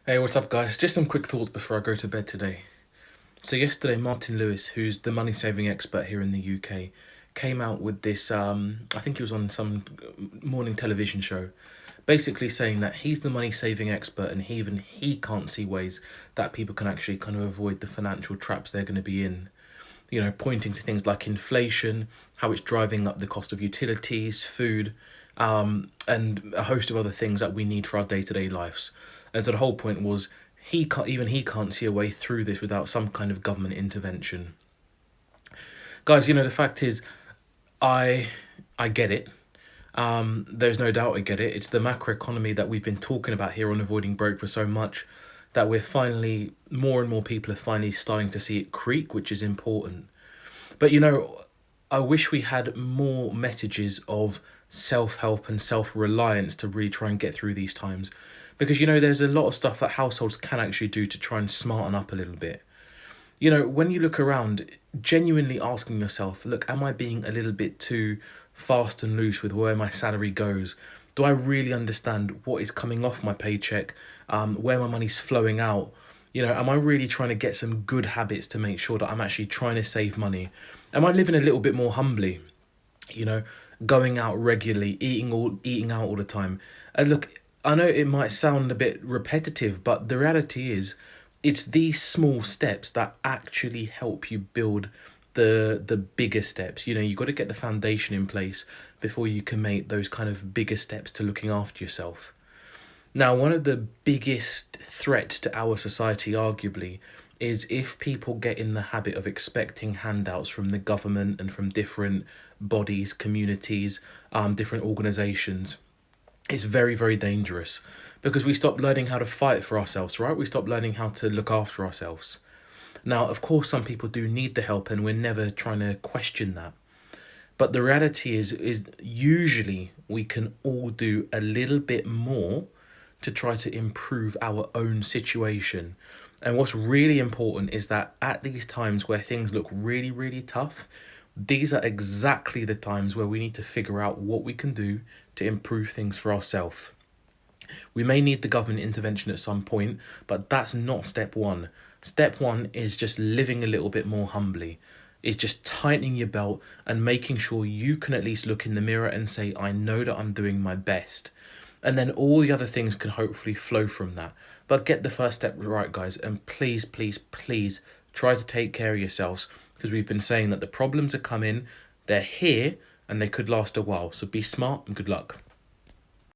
Hey, what's up, guys? Just some quick thoughts before I go to bed today. So, yesterday, Martin Lewis, who's the money saving expert here in the UK, came out with this. I think he was on some morning television show, basically saying that he's the money saving expert and he can't see ways that people can actually kind of avoid the financial traps they're going to be in. Pointing to things like inflation, how it's driving up the cost of utilities, food, and a host of other things that we need for our day to day lives. And so the whole point was he can't see a way through this without some kind of government intervention. Guys, the fact is, I I get it. There's no doubt I get it. It's the macroeconomy that we've been talking about here on Avoiding Broke for so much that we're finally, more and more people are finally starting to see it creak, which is important. But I wish we had more messages of self help and self reliance to really try and get through these times. Because there's a lot of stuff that households can actually do to try and smarten up a little bit. When you look around, genuinely asking yourself, look, am I being a little bit too fast and loose with where my salary goes? Do I really understand what is coming off my paycheck, where my money's flowing out? Am I really trying to get some good habits to make sure that I'm actually trying to save money? Am I living a little bit more humbly? You know, Going out regularly, eating out all the time. And look, I know it might sound a bit repetitive, but the reality is it's these small steps that actually help you build the bigger steps. You got to get the foundation in place before you can make those kind of bigger steps to looking after yourself. Now, one of the biggest threats to our society, arguably, is if people get in the habit of expecting handouts from the government and from different bodies, communities, different organizations. It's very, very dangerous because we stop learning how to fight for ourselves, right? We stop learning how to look after ourselves. Now, of course, some people do need the help, and we're never trying to question that. But the reality is usually we can all do a little bit more to try to improve our own situation. And what's really important is that at these times where things look really, really tough, these are exactly the times where we need to figure out what we can do to improve things for ourselves. We may need the government intervention at some point, but that's not step one. Step one is just living a little bit more humbly. Is just tightening your belt and making sure you can at least look in the mirror and say, I know that I'm doing my best. And then all the other things can hopefully flow from that. But get the first step right, guys. And please, please, please try to take care of yourselves, because we've been saying that the problems are coming, they're here, and they could last a while. So be smart and good luck.